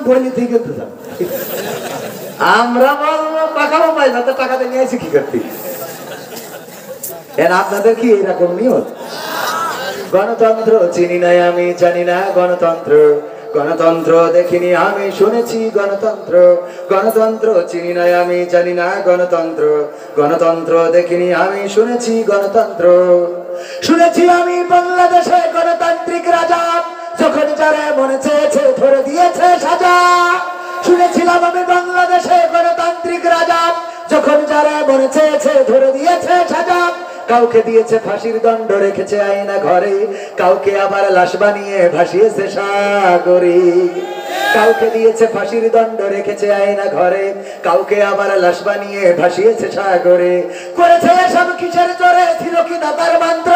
বলিতেই কিন্তু আমরা বলবো টাকাও পাই না, তো টাকাতে নিয়ে আসি কি করতে? আপনাদের কি এরকম নিয়ম? গণতন্ত্র চিনি নাই আমি, জানি না গণতন্ত্র, গণতন্ত্র দেখিনি আমি, শুনেছি গণতন্ত্র, গণতন্ত্র চিনি নাই আমি, জানি না গণতন্ত্র, গণতন্ত্র দেখিনি আমি, শুনেছি গণতন্ত্র। শুনেছি আমি বাংলাদেশে গণতান্ত্রিক রাজা যখন যারা মনে চেয়েছে ধরে দিয়েছে সাজা। শুনেছিলাম আমি বাংলাদেশে গণতান্ত্রিক রাজা যখন যারা মনে চেয়েছে ধরে দিয়েছে সাজা। কাউকে দিয়েছে ফাঁসির দণ্ড, রেখেছে আয়না ঘরে, কাউকে আবার লাশ বানিয়ে ভাসিয়েছে সাগরে। কাউকে দিয়েছে ফাঁসির দণ্ড, রেখেছে আয়না ঘরে, কাউকে আবার লাশ বানিয়ে ভাসিয়েছে সাগরে। করেছে এসব কিসের জোরে, ছিল কি দাতার মন্ত্র?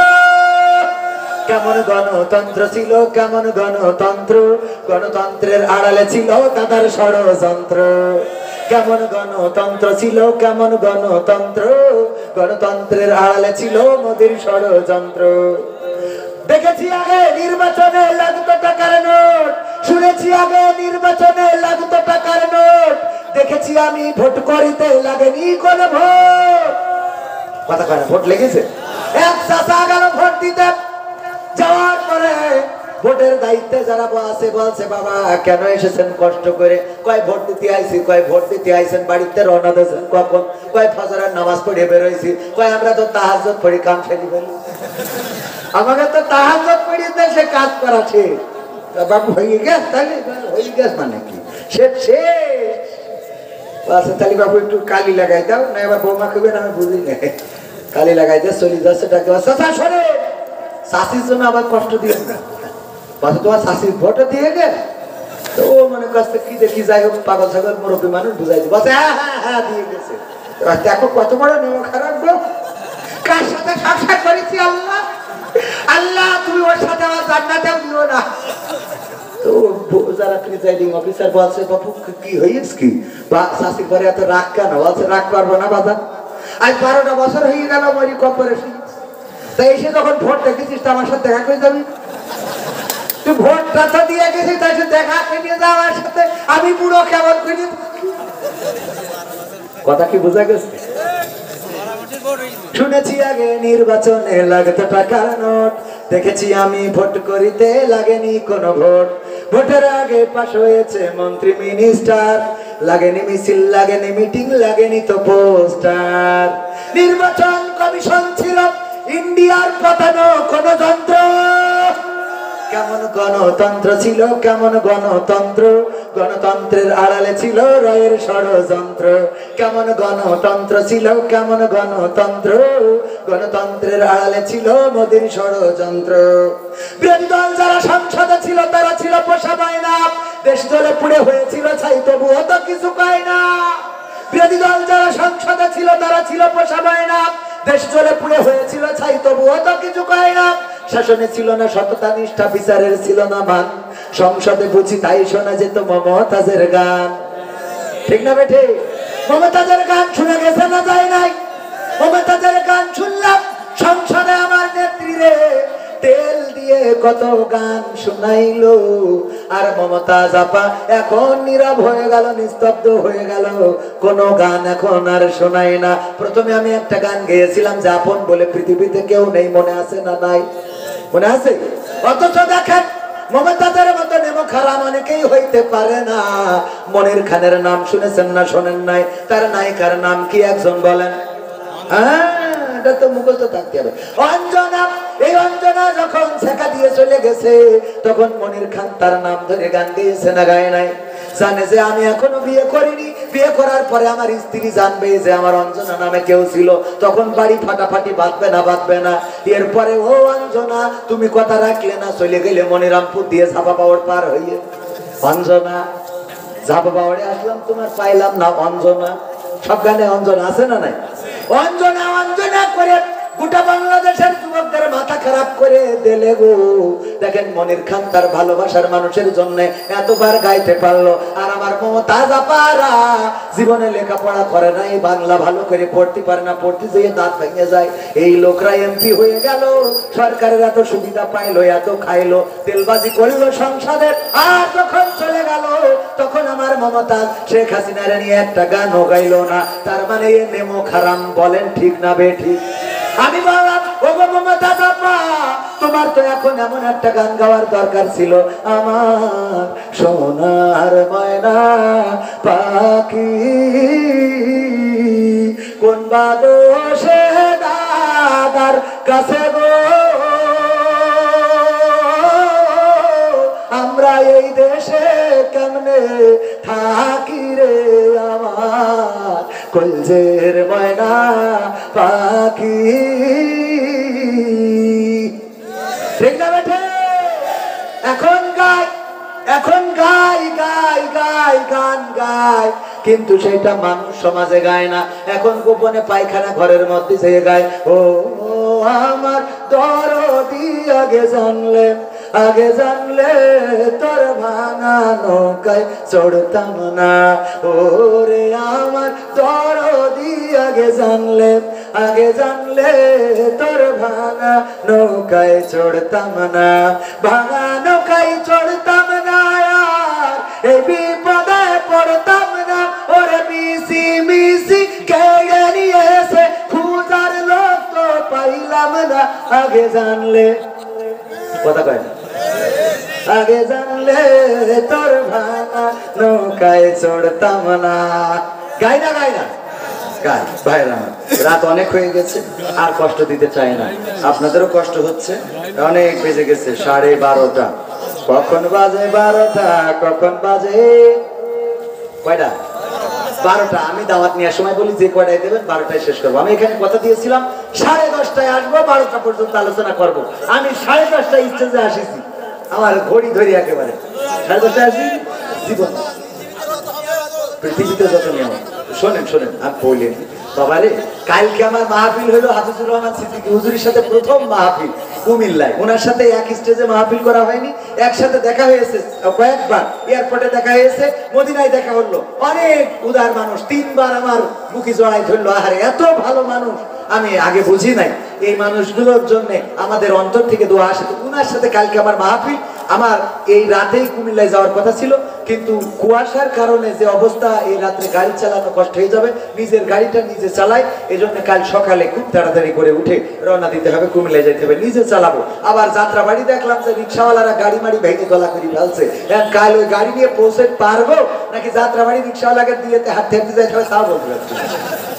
কেমন গণতন্ত্র ছিল, কেমন গণতন্ত্র, গণতন্ত্রের আড়ালে ছিল দাদার ষড়যন্ত্র। কেমন গণতন্ত্র ছিল, কেমন গণতন্ত্র, গণতন্ত্রের আড়ালে ছিল মোদির ষড়যন্ত্র। দেখেছি আগে নির্বাচনে লাগতো টাকার নোট, শুনেছি আগে নির্বাচনে লাগতো টাকার নোট, দেখেছি আমি ভোট করিতে লাগেনি কোন ভোট। কথা কয় না, ভোট লেগেছে। এক চাচা গেল ভোট দিতে, যাওয়ার পরে ভোটের দায়িত্বে যারা আছে বলছে, বাবা কেন এসেছেন কষ্ট করে? কয় ভোট দিতে আইছি। কয় ভোট দিতে আইছেন, বাড়িতে রওনা দিয়েছেন কখন? কয় ফজরের নামাজ পড়ে বেরোইছি। কয় আমরা তো তাহাজ্জুদ পড়ি, কাম ফেলি ফেলি, আমাকে তো তাহাজ্জুদ পড়ি সে কাজ করা শেষ। বাবু হয়ে গেছ, তাহলে হয়ে গেছ মানে কি শেষ শেষ। আচ্ছা তাহলে বাবু একটু কালি লাগাই দাও না, এবার বৌমা খাবে না, আমি বুঝি না। কালি লাগাই দিয়ে চলে যাচ্ছে, টাকা শোনে শাশির জন্য আবার কষ্ট দিয়ে না, তোমার শাশির ভোটে দিয়ে গে তো ও মনে করছে কি দেখি, যাই হোক পাগল ছাগল মুরব্বী মানুষ বুঝাই দিব, হ্যাঁ হ্যাঁ হ্যাঁ দিয়ে গেছে। দেখো কত বড় নেমো খারাপ গো, কার সাথে সংসার করেছি আল্লাহ, আল্লাহ তুমি ওর সাথে আমার জান্নাতেও দিও না। তো যারা প্রিজাইডিং অফিসার বলছে, বাবু কি হয়েছে কি, বা শাশির ঘরে এত রাগ কেন? বলছে রাগ পারবো না বাবা, আজ 12টা বছর হয়ে গেল মরি কর্পোরেশন, তাই এসে যখন ভোট দেখেছিস তো আমার সাথে দেখা করে যাবি। তুই ভোটটা তো দিয়ে গেছিস, তাই দেখা করে যা আমার সাথে, আমি পুরো কেমন করি। কথা কি বোঝা গেছে? শুনেছি আগে নির্বাচনে লাগতো টাকার নোট, দেখেছি আমি ভোট করিতে লাগেনি কোনো ভোট। ভোটের আগে পাশ হয়েছে মন্ত্রী মিনিস্টার, লাগেনি মিছিল, লাগেনি মিটিং, লাগেনি তো পোস্টার। নির্বাচন কমিশন ছিল ইন্ডিয়ার পাতানো কোন যন্ত্র। কেমন গণতন্ত্র ছিল, কেমন গণতন্ত্র, গণতন্ত্রের আড়ালে ছিল রায়ের ষড়যন্ত্র। কেমন গণতন্ত্র ছিল, কেমন গণতন্ত্র, গণতন্ত্রের আড়ালে ছিল মোদির ষড়যন্ত্র। বিরোধী দল যারা সংসদে ছিল তারা ছিল পোষা বায়না, দেশ জলে পুড়ে হয়েছিল ছাই তবুও তো কিছু কয় না। বিরোধী দল যারা সংসদে ছিল তারা ছিল পোষা বায়না, দেশ জলে পুড়ে হয়েছিল ছাই তবুও তো কিছু কয় না। শাসনে ছিল না সততা নিষ্ঠা, বিচারের ছিল না মান, সংসদে বুঝি তাই শোনা যেত মমতাজের গান। ঠিক না বেঠে? মমতাজের গান শুনে গেছে না যায় নাই? মমতাজের গান শুনলাম সংসদে আমার নেত্রী রে, তেল দিয়ে কত গান শুনাইলো, আর মমতাজ আপা এখন নীরব হয়ে গেল, নিস্তব্ধ হয়ে গেল, কোন গান এখন আর শোনাই না। প্রথমে আমি একটা গান গেয়েছিলাম যে আপন বলে পৃথিবীতে কেউ নেই, মনে আছে না নাই? মনে আছে? অথচ দেখেন মমতাজের মতো নেমো খারাপ অনেকেই হইতে পারে না। মনির খানের নাম শুনেছেন না শোনেন নাই? তার নায়িকার নাম কি একজন বলেন? হ্যাঁ এটা তো মুখস্থ থাকতে হবে। অঞ্জনা, এই অঞ্জনা যখন ছেকা দিয়ে চলে গেছে তখন মনির খান তার নাম ধরে গান গেয়েছে না গায় নাই? জানে যে আমি এখনো বিয়ে করিনি, বিয়ে করার পরে আমার স্ত্রী জানবে যে আমার অঞ্জনা নামে কেউ ছিল, তখন বাড়ি ফাটাফাটি বাঁধবে না বাঁধবে না? এরপরে ও অঞ্জনা তুমি কথা রাখলে না, চলে গেলে মনিরামপুর দিয়ে ঝাপা পাওয়ার পার হইয়ে। অঞ্জনা ঝাপা পাওয়ারে আসলাম, তোমার পাইলাম না অঞ্জনা। সব গানে অঞ্জনা আছে না নাই? অঞ্জনা অঞ্জনা করে গোটা বাংলাদেশের যুবকদের মাথা খারাপ করে দিলে গো। দেখেন মনির খান তার ভালোবাসার মানুষের জন্য এতবার গাইতে পারলো, আর আমার মমতাজ আপারা জীবনে লেখাপড়া করে নাই, বাংলা ভালো করে পড়তে পারে না, পড়তে যেয়ে দাঁত ভেঙে যায়। এই লোকরা এমপি হয়ে গেল, সরকারের এত সুবিধা পাইলো, এত খাইলো, তেলবাজি করলো সংসদে, আর যখন চলে গেল তখন আমার মমতাজ শেখ হাসিনার নিয়ে একটা গানও গাইলো না, তার মানে এ নেমো খারাম। বলেন ঠিক না বেঠিক? আমি বললাম ওগো মমতাজ আপা, তোমার তো এখন এমন একটা গান গাওয়ার দরকার ছিল, আমার সোনার ময়না পাখি কোন বাদশে দাদার কাছে গো, আমরা এই দেশে কেমনে থাকি রে আমার কলজের ময়না পাখি। ঠিক না বেঠে? এখন গাই, এখন গাই গাই গাই গান গাই, কিন্তু সেটা মানুষ সমাজে গায় না, এখন গোপনে পায়খানা ঘরের মধ্যে যেয়ে গায়। ও আমার দরদি আগে জানলে, আগে জানলে তোর ভাঙা নৌকায় চড়তাম না, ওরে আমার দরদি আগে জানলে, আগে জানলে তোর ভাঙা নৌকায় চড়তাম না, ভাঙা নৌকায় চড়তাম না, এই বিপদে পড়তাম না, ওরে মিশি মিশি কেড়ে নিয়েছে খুঁজার লোক তো পাইলাম না, আগে জানলে, কথা কয় না, আগে জানলে তোর ভাঙা নৌকায় চড়তাম না। গাই না গাই না গাই ভাইরা, রাত অনেক হয়ে গেছে, আর কষ্ট দিতে চাই না, আপনাদেরও কষ্ট হচ্ছে, অনেক বেজে গেছে 12:30। কখন বাজে 12টা, কখন বাজে কয়টা? 12টা। আমি দাওয়াত নেওয়ার সময় বলি যে কয়টায় দেবেন 12টায় শেষ করবো। আমি এখানে কথা দিয়েছিলাম 10:30টায় আসবো, 12টা পর্যন্ত আলোচনা করব। আমি 10:30টায় স্টেজে আসিছি, আমার ঘড়ি ধরি একেবারে 10:30টায় আসি। জীবন পৃথিবীতে যত নিয়ম, শোনেন শোনেন আমি বলি বাবারে, কালকে আমার মাহফিল হইলো হাফিজুর রহমান সিদ্দিকী হুজুরের সাথে, প্রথম মাহফিল কুমিল্লায়। ওনার সাথে এক স্টেজে মাহফিল করা হয়নি, একসাথে দেখা হয়েছে কয়েকবার, এয়ারপোর্টে দেখা হয়েছে, মদিনায় দেখা হলো। অনেক উদার মানুষ, 3বার আমার মুখী জড়াই ধরলো। আহারে এত ভালো মানুষ আমি আগে বুঝি নাই। এই মানুষগুলোর জন্য আমাদের অন্তর থেকে দোয়া আসে। ওনার সাথে কালকে আমার মাহফিল, আমার এই রাতেই কুমিল্লায় যাওয়ার কথা ছিল, কিন্তু কুয়াশার কারণে যে অবস্থা, এই রাত্রে গাড়ি চালানো কষ্ট হয়ে যাবে, নিজের গাড়িটা নিজে চালাই, এই জন্য কাল সকালে খুব তাড়াতাড়ি করে উঠে রওনা দিতে হবে, কুমিল্লায় যেতে হবে, নিজে চালাবো। আবার যাত্রাবাড়ি দেখলাম যে রিক্সাওয়ালারা গাড়ি মাড়ি ভেঙে গলা করে ফেলছে, কাল ওই গাড়ি নিয়ে পৌঁছে পারবো নাকি যাত্রাবাড়ি রিক্সাওয়ালাকে দিয়ে হাঁটতে হাঁটতে যাইতে হবে তাও বলতে পারছি,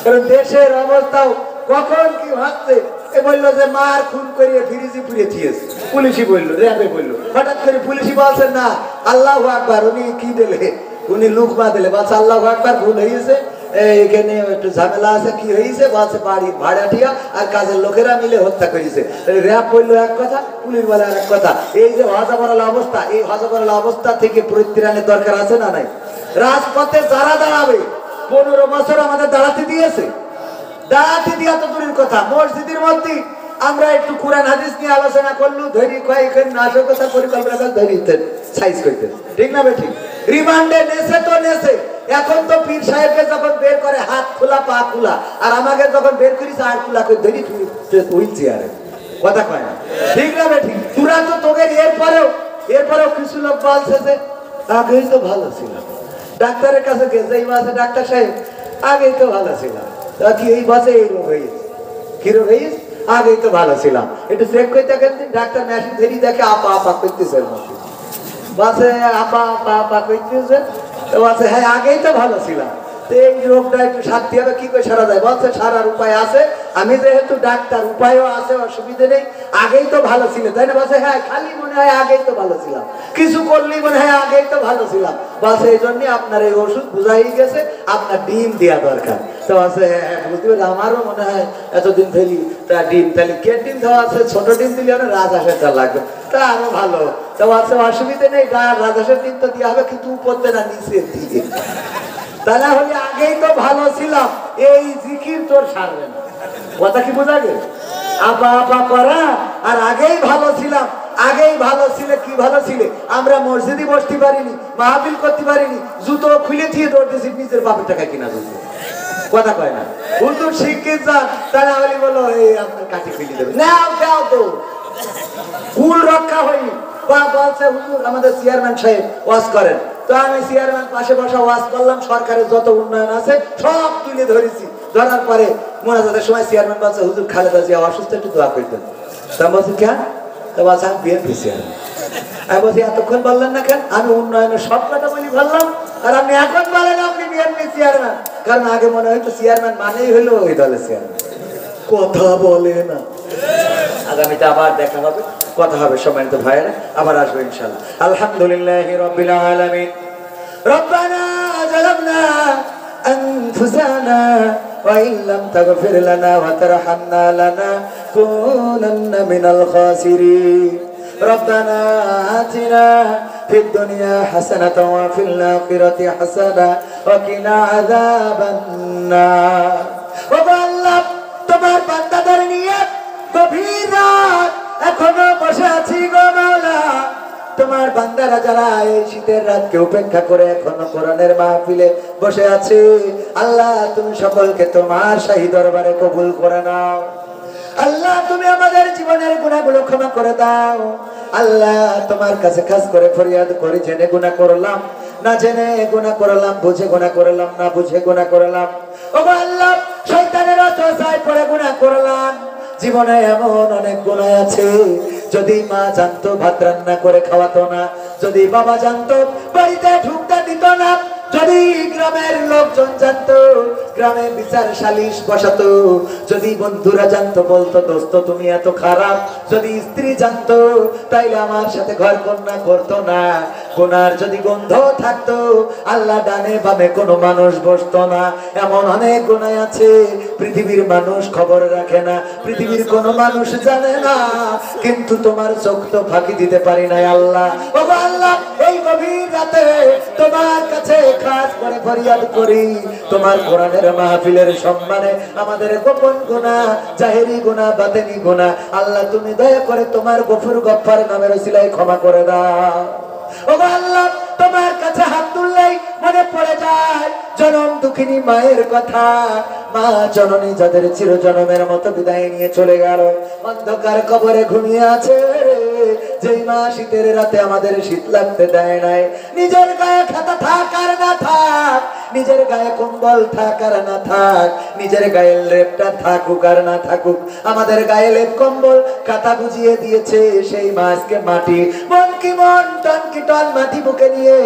কারণ দেশের অবস্থাও কখন কি ভাবছে। এ বললো যে মার খুন করিয়ে ফিরিজি পুড়িয়ে দিয়েছে, পুলিশই বললো, র্যাবে বললো। হঠাৎ করে পুলিশই বলছেন না আল্লাহু আকবার, উনি কি দিলে, উনি লুকমা দিলে, বলছে আল্লাহু আকবার ভুল হয়েছে, এখানে একটু ঝামেলা আছে, কি হয়েছে বলছে বাড়ির ভাড়াটিয়া আর কাজের লোকেরা মিলে হত্যা করেছে। র্যাব বললো এক কথা, পুলিশ বলে আর এক কথা। এই যে হজাবরলা অবস্থা, এই হজাবরলা অবস্থা থেকে পরিত্রাণের দরকার আছে না নাই? রাজপথে যারা দাঁড়াবে, 15 বছর আমাদের দাঁড়াতে দিয়েছে, দাঁড়াতে দিয়া তো দূরের কথা, মসজিদের মধ্যে আমরা একটু কোরআন হাদিস নিয়ে আলোচনা করলু, ধরি কয়েকজন নাশকতা পরিকল্পনা করে ধরি সাইজ করতে, ঠিক না বেঠিক? রিমান্ডে নেছে তো নেছে, এখন তো পীর সাহেবকে যখন বের করে হাত খোলা পা খোলা, আর আমাকে যখন বের করিস আর খোলা করে ধরি হুইল চেয়ারে, কথা কয় না, ঠিক না বেঠিক? তোরা তো তোকে এরপরেও কিছু লোক বলছে যে আগেই তো ভালো ছিল, ডাক্তারের কাছে গেছে, এই মাসে ডাক্তার সাহেব আগেই তো ভালো ছিলাম, কি এই বাসে এই রোগ হয়েছে, কি রোগ হয়েছে, আগেই তো ভালো ছিলাম, একটু চেক করে দেখেন, ডাক্তার মেশিন ধরি দেখে আপা আপা করতেছে, বাসে আপা আপা আপা করতেছে, বাসে হ্যাঁ আগেই তো ভালো ছিলাম, এই রোগটা একটু শান্তি হবে, কি করে সারা যায়? বলছে সারার উপায় আছে, আমি যেহেতু ডাক্তার উপায়ও আছে, অসুবিধে নেই, আগেই তো ভালো ছিল, তাই না? বলছে হ্যাঁ খালি মনে হয় আগেই তো ভালো ছিলাম, কিছু করলেই মনে হয় আগেই তো ভালো ছিলাম, বলছে এই জন্য আপনার এই ওষুধ বুঝাই গেছে, আপনার ডিম দেওয়া দরকার। তো বলছে হ্যাঁ বুঝতে পারি, আমারও মনে হয় এতদিন ফেলি তা ডিম, তাহলে কে ডিম দেওয়া আছে, ছোট ডিম দিলে অনেক রাজহাঁসের লাগবে, তা আরো ভালো। তো বলছে অসুবিধে নেই, রাজহাঁসের ডিম তো দেওয়া হবে, কিন্তু উপর দেয় না, নিচের দিকে, তা না হলে আগেই তো ভালো ছিলাম, এই জিকির তোর সারবে না, কথা কি বোঝা গেল? আপা আপা করা আর আগেই ভালো ছিলাম, আগেই ভালো ছিলে, কি ভালো ছিলে, আমরা মসজিদে বসতে পারিনি, মাহফিল করতে পারিনি, জুতো খুলে দিয়ে দৌড়তেছি, নিজের বাপের টাকা কিনা জুতো, কথা কয় না? হুজুর শিক্ষিত যান, তা না হলে বলো এই আপনার কাঠি ফেলে দেবে, নাও দাও তো, কুল রক্ষা হয়নি। বা বলছে হুজুর আমাদের চেয়ারম্যান সাহেব ওয়াজ করেন, তো আমি চেয়ারম্যান পাশে বসা ওয়াজ করলাম, সরকারের যত উন্নয়ন আছে সব তুলে ধরেছি। ধরার পরে মোনাজাতের সময় চেয়ারম্যান বলছে, হুজুর খালেদা জিয়া অসুস্থ, একটু দোয়া করতেন। তা বলছি কেন? তা বলছে আমি বিএনপি চেয়ারম্যান। আমি বলছি এতক্ষণ বললেন না কেন? আমি উন্নয়নের সব কথা বলি বললাম, আর আপনি এখন বলেন আপনি বিএনপি চেয়ারম্যান। কারণ আগে মনে হয়তো চেয়ারম্যান মানেই হলো ওই দলের চেয়ারম্যান। কথা বলে না। আগামীতে আবার দেখা হবে, কথা হবে। সম্মানিত ভাইয়েরা, আবার আসবো ইনশাআল্লাহ। আলহামদুলিল্লাহি রাব্বিল আলামিন। রব্বানা যালামনা আনফুসানা ওয়া ইল্লাম তাগফির লানা ওয়া তারহামনা লানাকুনান্না মিনাল খাসিরিন। রব্বানা আতিনা ফিদ দুনিয়া হাসানাতাও ওয়া ফিল আখিরাতি হাসানা ওয়া কিনা আযাবান নার। ও আল্লাহ, তোমার বান্দাদের নিয়ে গভীর রাত এখনো বসে আছি গো মাওলা। তোমার বান্দারা যারা এই শীতের রাতকে উপেক্ষা করে এখনো কোরআনের মাহফিলে বসে আছে, আল্লাহ তুমি সকলকে তোমার শাহী দরবারে কবুল করে নাও। আল্লাহ তুমি আমাদের জীবনের গুনাহগুলো ক্ষমা করে দাও। আল্লাহ তোমার কাছে খাস করে ফরিয়াদ করি, জেনে গুনাহ করলাম, না জেনে গুনাহ করলাম, বুঝে গুনাহ করলাম, না বুঝে গুনাহ করলাম। ওগো আল্লাহ, শয়তানের ওয়াসওয়াসায় পড়ে গুনাহ করলাম। জীবনে এমন অনেক গুনাহ আছে, যদি মা জানতো ভাত রান্না করে খাওয়াতো না, যদি বাবা জানতো বাড়িতে ঢুকতে দিত না, যদি গ্রামের লোকজন জানতো গ্রামে বিচার সালিশ বসাতো, যদি বন্ধুরা জানতো বলতো দোস্ত তুমি এত খারাপ, যদি স্ত্রী জানতো তাইলে আমার সাথে ঘর কন্যা করতো না, গুনার যদি গন্ধ থাকতো আল্লাহ ডানে বামে কোনো মানুষ বসতো না। এমন অনেক গুনাহ আছে পৃথিবীর মানুষ খবর রাখে না, পৃথিবীর কোনো মানুষ জানে না, কিন্তু তোমার চোখ তো ফাঁকি দিতে পারি নাই আল্লাহ। ওগো আল্লাহ, এই গভীর রাতে তোমার কাছে খাস করে ফরিয়াদ করি, তোমার কোরআনের মাহফিলের সম্মানে আমাদের গোপন গুনাহ, জাহেরি গুনাহ, বাতেনি গুনাহ আল্লাহ তুমি দয়া করে তোমার গফুর গফফার নামের ওসিলায় ক্ষমা করে দাও। ওগো আল্লাহ, তোমার কাছে হাত তুললেই মনে পড়ে যায় জনম দুঃখিনী মায়ের কথা। মা জননী যাদের চিরজনমের মতো বিদায় নিয়ে চলে গেল, অন্ধকার কবরে ঘুমিয়ে আছে, যেই মা শীতের রাতে আমাদের শীত লাগতে দেয় নাই। নিজের গায়ে খাতা থাক আর না থাক, নিজের গায়ে কম্বল থাক আর না থাক, নিজের গায়ে লেপটা থাকুক আর না থাকুক, আমাদের গায়ে লেপ কম্বল কাঁথা বুঝিয়ে দিয়েছে সেই মা আজকে মাটি, মন কি মন টন কি টন মাটি বুকে নিয়ে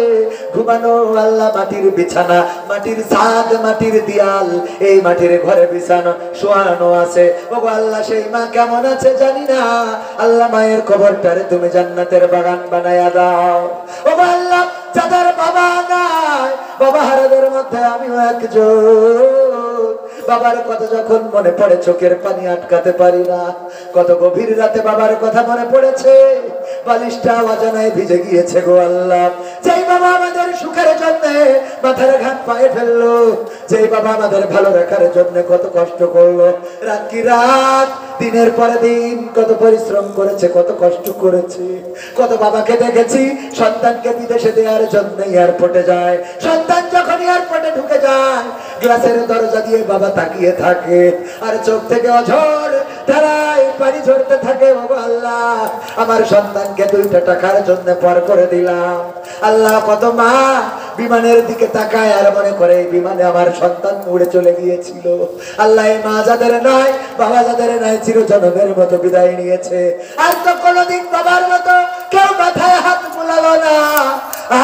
ঘুমানো। আল্লাহ মাটির বিছানা, মাটির ছাদ, মাটির দেয়াল, এই মাটির ঘরে বিছানো শোয়ানো আছে। ওগো আল্লাহ, সেই মা কেমন আছে জানি না, আল্লাহ মায়ের কবরটারে তুমি জান্নাতের বাগান বানায়া দাও। ওগো আল্লাহ, যাদের বাবা নাই, বাবা হারাদের মধ্যে আমিও একজন। বাবার কথা যখন মনে পড়ে চোখের পানি আটকাতে পারি না। কত গভীর রাতে বাবার কথা মনে পড়েছে, বালিশটা অজানায় ভিজে গিয়েছে গো আল্লাহ। যেই বাবা আমাদের সুখের জন্য মাথার ঘাম পায়ে ফেললো, যেই বাবা আমাদের ভালো রাখার জন্য কত কষ্ট করলো, রাত কি রাত, দিনের পরে দিন কত পরিশ্রম করেছে, কত কষ্ট করেছে। কত বাবাকে দেখেছি সন্তানকে বিদেশে দেওয়ার জন্য এয়ারপোর্টে যায়, সন্তান যখন এয়ারপোর্টে ঢুকে যায় গ্লাসের দরজা দিয়ে বাবা তাকিয়ে থাকে, আর চোখ থেকে অঝর ধারায় পানি ঝরতে থাকে। ওগো আল্লাহ, আমার সন্তানকে 2টা টাকার জন্য পর করে দিলাম। আল্লাহ, কত মা বিমানের দিকে তাকায় আর মনে করে এই বিমানে আমার সন্তান উড়ে চলে গিয়েছিল। আল্লাহ, এই মা যাদের নাই, বাবা যাদের নাই, চিরজনমের মতো বিদায় নিয়েছে। আর তো কোনোদিন বাবার মতো কেউ মাথায় হাত বুলালো না,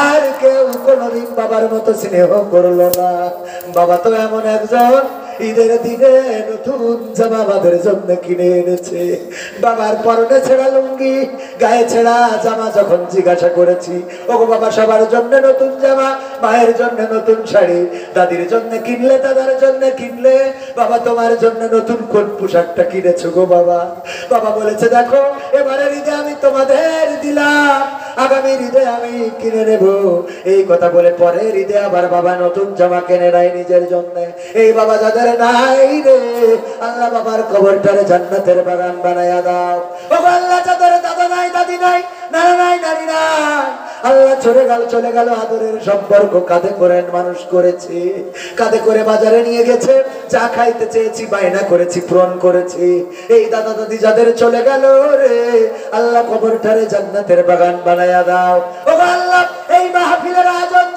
আর কেউ কোনোদিন বাবার মতো স্নেহ করলো না। বাবা তো এমন একজন, ঈদের দিনে নতুন জামা আমাদের জন্য কিনে এনেছে। বাবার পরনে ছেঁড়া লুঙ্গি, গায়ে ছেঁড়া জামা যখন জিজ্ঞাসা করেছি, ওগো বাবা সবার জন্য নতুন জামা, মায়ের জন্য নতুন শাড়ি, দাদির জন্য কিনলে, দাদার জন্য কিনলে, বাবা তোমার জন্য নতুন কোন পোশাকটা কিনেছো গো বাবা? বাবা বলেছে দেখো এবারের ঈদে আমি তোমাদের দিলাম, আগামী ঈদে আমি কিনে নেব। এই কথা বলে পরের ঈদে আবার বাবা নতুন জামা কিনে নেয় নিজের জন্য। এই বাবা যাদের নাই রে, আল্লাহ বাবার কবরটারে জান্নাতের বাগান বানায়া দাও। ওগো আল্লাহ, যাদের দাদা নাই, দাদি নাই, নানা নাই, নারী নাই, আল্লাহ চলে গেল আদরের সম্পর্ক কাঁধে করে মানুষ করেছি, কাঁধে করে বাজারে নিয়ে গেছে, যা খাইতে চেয়েছি বায়না করেছি, পূরণ করেছি। এই দাদা দাদি যাদের চলে গেল রে, আল্লাহ কবরটারে জান্নাতের বাগান বানায়া দাও। ওগো আল্লাহ, এই মাহফিলের আয়োজন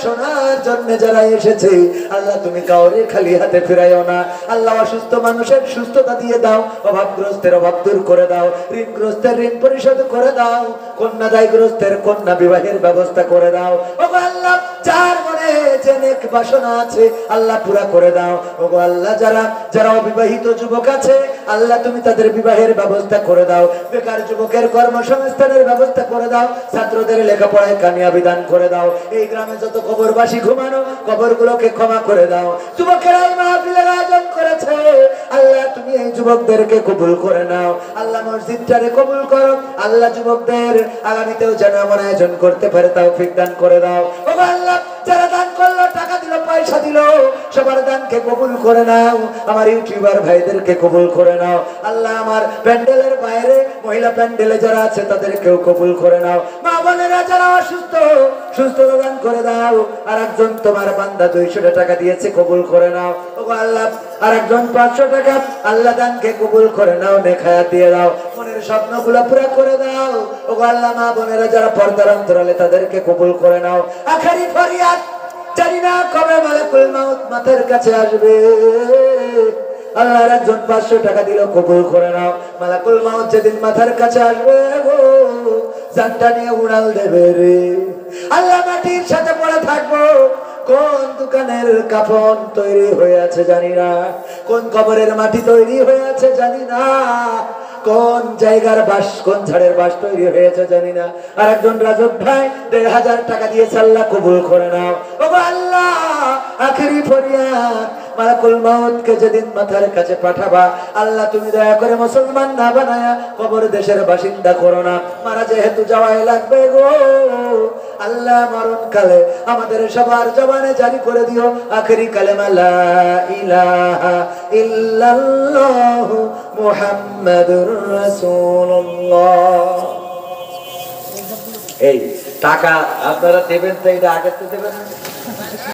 শোনার জন্য যারা এসেছে আল্লাহ তুমি কাউরে খালি হাতে ফিরাইও না আল্লাহ অসুস্থ মানুষের সুস্থতা দিয়ে দাও অভাবগ্রস্তের অভাব দূর করে দাও ঋণগ্রস্তের ঋণ পরিশোধ করে দাও কন্যাদায়গ্রস্তের কন্যা বিবাহের ব্যবস্থা করে দাও ওগো আল্লাহ যার মনে যে নেক বাসনা আছে আল্লাহ পুরা করে দাও ওগো আল্লাহ যারা অবিবাহিত যুবক আছে আল্লাহ তুমি তাদের বিবাহের ব্যবস্থা করে দাও বেকার যুবকের কর্মসংস্থানের ব্যবস্থা করে দাও ছাত্রদের লেখাপড়ায় কামিয়াবি দান করে দাও এই গ্রামে যত কবরবাসী ঘুমানো কবরগুলোকে ক্ষমা করে দাও যুবকেরা এই মাহফিলের আয়োজন করেছে আল্লাহ তুমি এই যুবকদেরকে কবুল করে নাও আল্লাহ মসজিদটারে কবুল করো আল্লাহ যুবকদের আগামীতেও যেন এমন আয়োজন করতে পারে তৌফিক দান করে দাও ওগো আল্লাহ যারা দান করলো টাকা দিল পয়সা দিল সবার দানকে কবুল করে নাও আমার ইউটিউবার ভাইদেরকে কবুল করে নাও আল্লাহ আমার প্যান্ডেলের বাইরে মহিলা প্যান্ডেলে যারা আছে তাদেরকেও কবুল করে নাও মা বোনেরা যারা অসুস্থ সুস্থতা দান করে দাও আর একজন তোমার বান্দা 200 টাকা দিয়েছে কবুল করে নাও ওগো আল্লাহ আর একজন 500 টাকা আল্লাহ দানকে কবুল করে নাও নেখায়াত দিয়ে দাও মনের স্বপ্নগুলো পুরা করে দাও ওগো আল্লাহ মা বোনেরা যারা পর্দার অন্তরালে তাদেরকে কবুল করে নাও আখেরি ফরিয়াদ জানি না কবে মালাকুল মাউত মাথার কাছে আসবে আল্লাহর একজন 500 টাকা দিল কবুল করে নাও মালাকুল মাউত যেদিন মাথার কাছে আসবে গো জানটা নিয়ে উড়াল দেবে রে আল্লাহ মাটির সাথে পড়ে থাকবো কোন দোকানের কাফন তৈরি হয়ে আছে জানি না কোন কবরের মাটি তৈরি হয়ে আছে জানি না কোন জায়গার বাস কোন ঝাড়ের বাস তৈরি হয়েছে জানি না আর একজন রাজব ভাই 1500 টাকা দিয়েছে আল্লাহ কবুল করে নাও ওগো আল্লাহ আখেরি ফরিয়াদ মালাকুল মাউতকে যেদিন মাথার কাছে পাঠাবা আল্লাহ তুমি দয়া করে মুসলমান না বানায়া কবর দেশের বাসিন্দা করো না মারা যেহেতু যাওয়াই লাগবে গো আল্লাহ মরণকালে আমাদের সবার জবানে জারি করে দিও আখেরি কালেমা লা ইলাহা ইল্লাল্লাহ মুহাম্মাদুর রাসূলুল্লাহ এই টাকা আপনারা দেবেন তো এটা আগে তো দেবেন